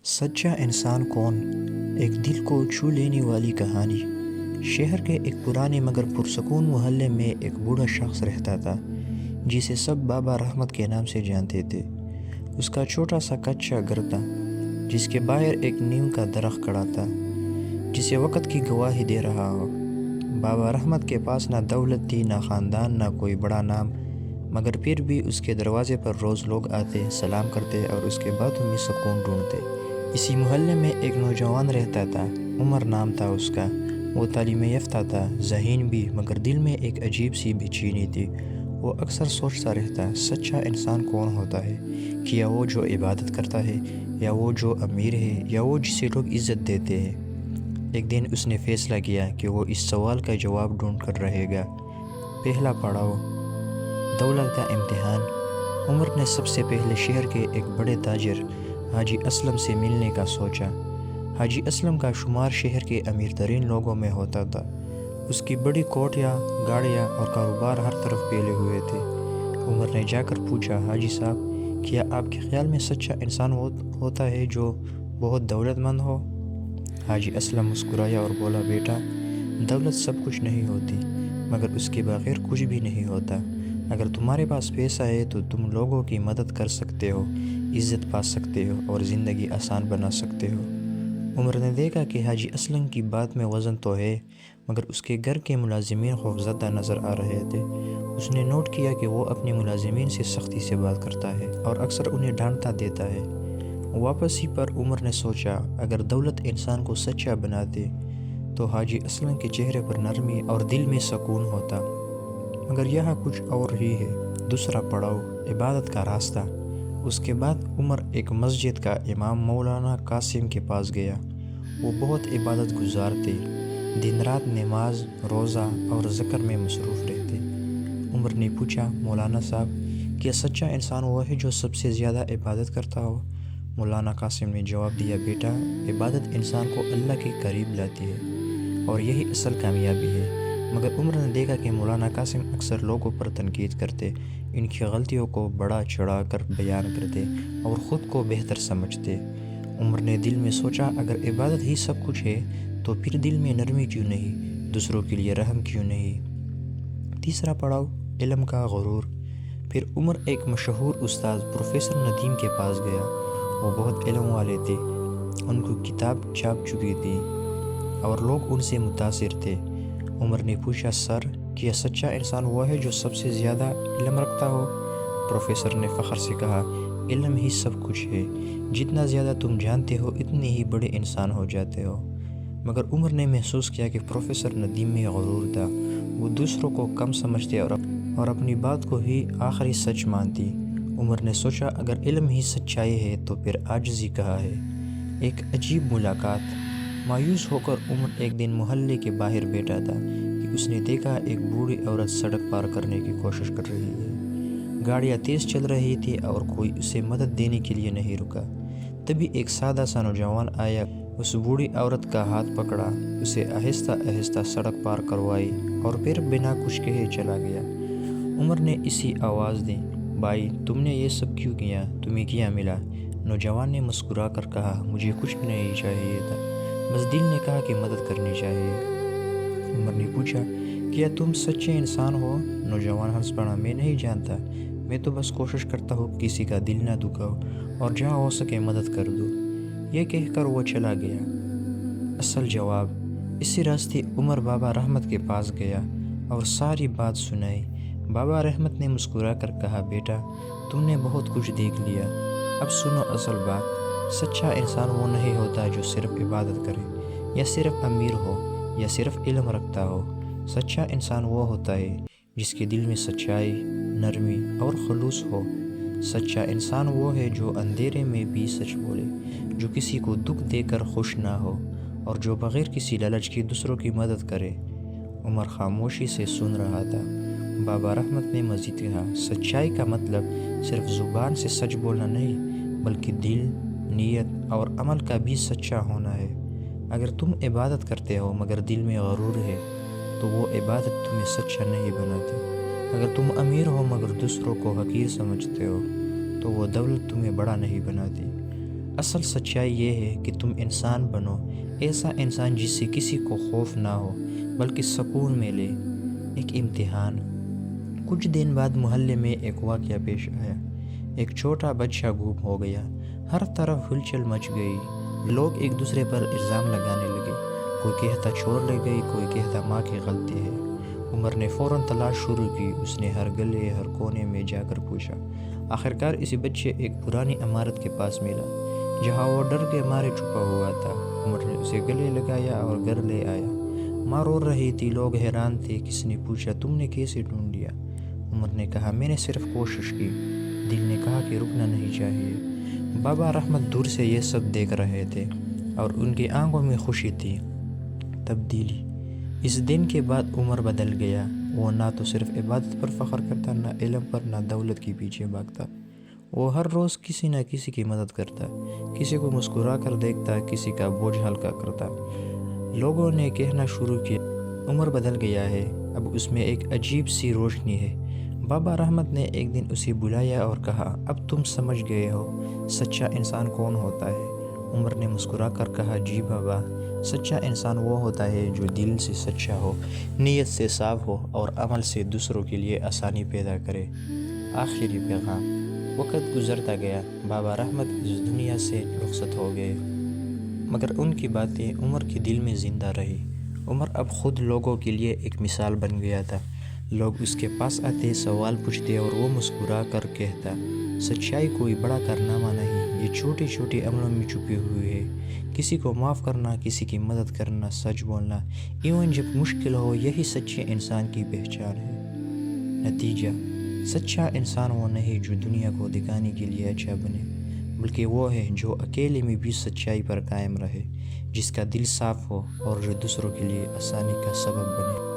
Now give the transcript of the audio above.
سچا انسان کون؟ ایک دل کو چھو لینے والی کہانی۔ شہر کے ایک پرانے مگر پرسکون محلے میں ایک بوڑھا شخص رہتا تھا جسے سب بابا رحمت کے نام سے جانتے تھے۔ اس کا چھوٹا سا کچا گھر تھا جس کے باہر ایک نیم کا درخت کھڑا تھا جسے وقت کی گواہی دے رہا ہو۔ بابا رحمت کے پاس نہ دولت تھی، نہ خاندان، نہ کوئی بڑا نام، مگر پھر بھی اس کے دروازے پر روز لوگ آتے، سلام کرتے اور اس کے باتوں میں سکون ڈھونڈتے۔ اسی محلے میں ایک نوجوان رہتا تھا، عمر نام تھا اس کا۔ وہ تعلیم یافتہ تھا، ذہین بھی، مگر دل میں ایک عجیب سی بے چینی تھی۔ وہ اکثر سوچتا رہتا، سچا انسان کون ہوتا ہے؟ کیا وہ جو عبادت کرتا ہے، یا وہ جو امیر ہے، یا وہ جسے لوگ عزت دیتے ہیں؟ ایک دن اس نے فیصلہ کیا کہ وہ اس سوال کا جواب ڈھونڈ کر رہے گا۔ پہلا پڑاؤ، دولت کا امتحان۔ عمر نے سب سے پہلے شہر کے ایک بڑے تاجر حاجی اسلم سے ملنے کا سوچا۔ حاجی اسلم کا شمار شہر کے امیر ترین لوگوں میں ہوتا تھا۔ اس کی بڑی کوٹھیاں، گاڑیاں اور کاروبار ہر طرف پھیلے ہوئے تھے۔ عمر نے جا کر پوچھا، حاجی صاحب، کیا آپ کے خیال میں سچا انسان ہوتا ہے جو بہت دولت مند ہو؟ حاجی اسلم مسکرایا اور بولا، بیٹا، دولت سب کچھ نہیں ہوتی، مگر اس کے بغیر کچھ بھی نہیں ہوتا۔ اگر تمہارے پاس پیسہ ہے تو تم لوگوں کی مدد کر سکتے ہو، عزت پا سکتے ہو اور زندگی آسان بنا سکتے ہو۔ عمر نے دیکھا کہ حاجی اسلم کی بات میں وزن تو ہے، مگر اس کے گھر کے ملازمین خوفزدہ نظر آ رہے تھے۔ اس نے نوٹ کیا کہ وہ اپنے ملازمین سے سختی سے بات کرتا ہے اور اکثر انہیں ڈانٹتا دیتا ہے۔ واپسی پر عمر نے سوچا، اگر دولت انسان کو سچا بناتے تو حاجی اسلم کے چہرے پر نرمی اور دل میں سکون ہوتا، مگر یہاں کچھ اور ہی ہے۔ دوسرا پڑاؤ، عبادت کا راستہ۔ اس کے بعد عمر ایک مسجد کا امام مولانا قاسم کے پاس گیا۔ وہ بہت عبادت گزار تھے، دن رات نماز، روزہ اور ذکر میں مصروف رہتے۔ عمر نے پوچھا، مولانا صاحب، کیا سچا انسان وہ ہے جو سب سے زیادہ عبادت کرتا ہو؟ مولانا قاسم نے جواب دیا، بیٹا، عبادت انسان کو اللہ کے قریب لاتی ہے اور یہی اصل کامیابی ہے۔ مگر عمر نے دیکھا کہ مولانا قاسم اکثر لوگوں پر تنقید کرتے، ان کی غلطیوں کو بڑا چڑھا کر بیان کرتے اور خود کو بہتر سمجھتے۔ عمر نے دل میں سوچا، اگر عبادت ہی سب کچھ ہے تو پھر دل میں نرمی کیوں نہیں، دوسروں کے لیے رحم کیوں نہیں؟ تیسرا پڑاؤ، علم کا غرور۔ پھر عمر ایک مشہور استاد پروفیسر ندیم کے پاس گیا۔ وہ بہت علم والے تھے، ان کو کتاب چھاپ چکی تھی اور لوگ ان سے متاثر تھے۔ عمر نے پوچھا، سر، کیا سچا انسان وہ ہے جو سب سے زیادہ علم رکھتا ہو؟ پروفیسر نے فخر سے کہا، علم ہی سب کچھ ہے، جتنا زیادہ تم جانتے ہو اتنے ہی بڑے انسان ہو جاتے ہو۔ مگر عمر نے محسوس کیا کہ پروفیسر ندیم میں غرور تھا۔ وہ دوسروں کو کم سمجھتے اور اپنی بات کو ہی آخری سچ مانتی۔ عمر نے سوچا، اگر علم ہی سچائی ہے تو پھر عاجزی کہاں ہے؟ ایک عجیب ملاقات۔ مایوس ہو کر عمر ایک دن محلے کے باہر بیٹھا تھا کہ اس نے دیکھا ایک بوڑھی عورت سڑک پار کرنے کی کوشش کر رہی ہے۔ گاڑیاں تیز چل رہی تھی اور کوئی اسے مدد دینے کے لیے نہیں رکا۔ تبھی ایک سادہ سا نوجوان آیا، اس بوڑھی عورت کا ہاتھ پکڑا، اسے آہستہ آہستہ سڑک پار کروائی اور پھر بنا کچھ کہے چلا گیا۔ عمر نے اسی آواز دی، بھائی، تم نے یہ سب کیوں کیا؟ تمہیں کیا ملا؟ نوجوان نے مسکرا کر کہا، مجھے کچھ نہیں چاہیے تھا، بس دل نے کہا کہ مدد کرنی چاہیے۔ عمر نے پوچھا، کیا تم سچے انسان ہو؟ نوجوان ہنس پڑا، میں نہیں جانتا، میں تو بس کوشش کرتا ہوں کسی کا دل نہ دکھاؤ اور جہاں ہو سکے مدد کر دوں۔ یہ کہہ کر وہ چلا گیا۔ اصل جواب۔ اسی راستے عمر بابا رحمت کے پاس گیا اور ساری بات سنائی۔ بابا رحمت نے مسکرا کر کہا، بیٹا، تم نے بہت کچھ دیکھ لیا، اب سنو اصل بات۔ سچا انسان وہ نہیں ہوتا جو صرف عبادت کرے، یا صرف امیر ہو، یا صرف علم رکھتا ہو۔ سچا انسان وہ ہوتا ہے جس کے دل میں سچائی، نرمی اور خلوص ہو۔ سچا انسان وہ ہے جو اندھیرے میں بھی سچ بولے، جو کسی کو دکھ دے کر خوش نہ ہو، اور جو بغیر کسی لالچ کے دوسروں کی مدد کرے۔ عمر خاموشی سے سن رہا تھا۔ بابا رحمت نے مزید کہا، سچائی کا مطلب صرف زبان سے سچ بولنا نہیں، بلکہ دل، نیت اور عمل کا بھی سچا ہونا ہے۔ اگر تم عبادت کرتے ہو مگر دل میں غرور ہے تو وہ عبادت تمہیں سچا نہیں بناتی۔ اگر تم امیر ہو مگر دوسروں کو حقیر سمجھتے ہو تو وہ دولت تمہیں بڑا نہیں بناتی۔ اصل سچائی یہ ہے کہ تم انسان بنو، ایسا انسان جس سے کسی کو خوف نہ ہو بلکہ سکون ملے۔ ایک امتحان۔ کچھ دن بعد محلے میں ایک واقعہ پیش آیا۔ ایک چھوٹا بچہ گم ہو گیا۔ ہر طرف ہلچل مچ گئی۔ لوگ ایک دوسرے پر الزام لگانے لگے۔ کوئی کہتا چور لے گئی، کوئی کہتا ماں کی غلطی ہے۔ عمر نے فوراً تلاش شروع کی۔ اس نے ہر گلے ہر کونے میں جا کر پوچھا۔ آخرکار اسی بچے ایک پرانی عمارت کے پاس ملا جہاں وہ ڈر کے مارے چھپا ہوا تھا۔ عمر نے اسے گلے لگایا اور گھر لے آیا۔ ماں رو رہی تھی، لوگ حیران تھے۔ کسی نے پوچھا تم نے کیسے ڈھونڈ لیا؟ عمر نے کہا میں نے صرف کوشش کی۔ دل نے کہا کہ رکنا نہیں چاہیے۔ بابا رحمت دور سے یہ سب دیکھ رہے تھے اور ان کی آنکھوں میں خوشی تھی۔ تبدیلی۔ اس دن کے بعد عمر بدل گیا۔ وہ نہ تو صرف عبادت پر فخر کرتا، نہ علم پر، نہ دولت کے پیچھے بھاگتا۔ وہ ہر روز کسی نہ کسی کی مدد کرتا، کسی کو مسکرا کر دیکھتا، کسی کا بوجھ ہلکا کرتا۔ لوگوں نے کہنا شروع کیا عمر بدل گیا ہے، اب اس میں ایک عجیب سی روشنی ہے۔ بابا رحمت نے ایک دن اسے بلایا اور کہا اب تم سمجھ گئے ہو سچا انسان کون ہوتا ہے؟ عمر نے مسکرا کر کہا جی بابا، سچا انسان وہ ہوتا ہے جو دل سے سچا ہو، نیت سے صاف ہو اور عمل سے دوسروں کے لیے آسانی پیدا کرے۔ آخری پیغام۔ وقت گزرتا گیا، بابا رحمت اس دنیا سے رخصت ہو گئے، مگر ان کی باتیں عمر کے دل میں زندہ رہی۔ عمر اب خود لوگوں کے لیے ایک مثال بن گیا تھا۔ لوگ اس کے پاس آتے، سوال پوچھتے اور وہ مسکرا کر کہتا سچائی کوئی بڑا کارنامہ نہیں، یہ چھوٹے چھوٹے عملوں میں چھپی ہوئی ہے۔ کسی کو معاف کرنا، کسی کی مدد کرنا، سچ بولنا، ایون جب مشکل ہو، یہی سچے انسان کی پہچان ہے۔ نتیجہ: سچا انسان وہ نہیں جو دنیا کو دکھانے کے لیے اچھا بنے، بلکہ وہ ہے جو اکیلے میں بھی سچائی پر قائم رہے، جس کا دل صاف ہو اور جو دوسروں کے لیے آسانی کا سبب بنے۔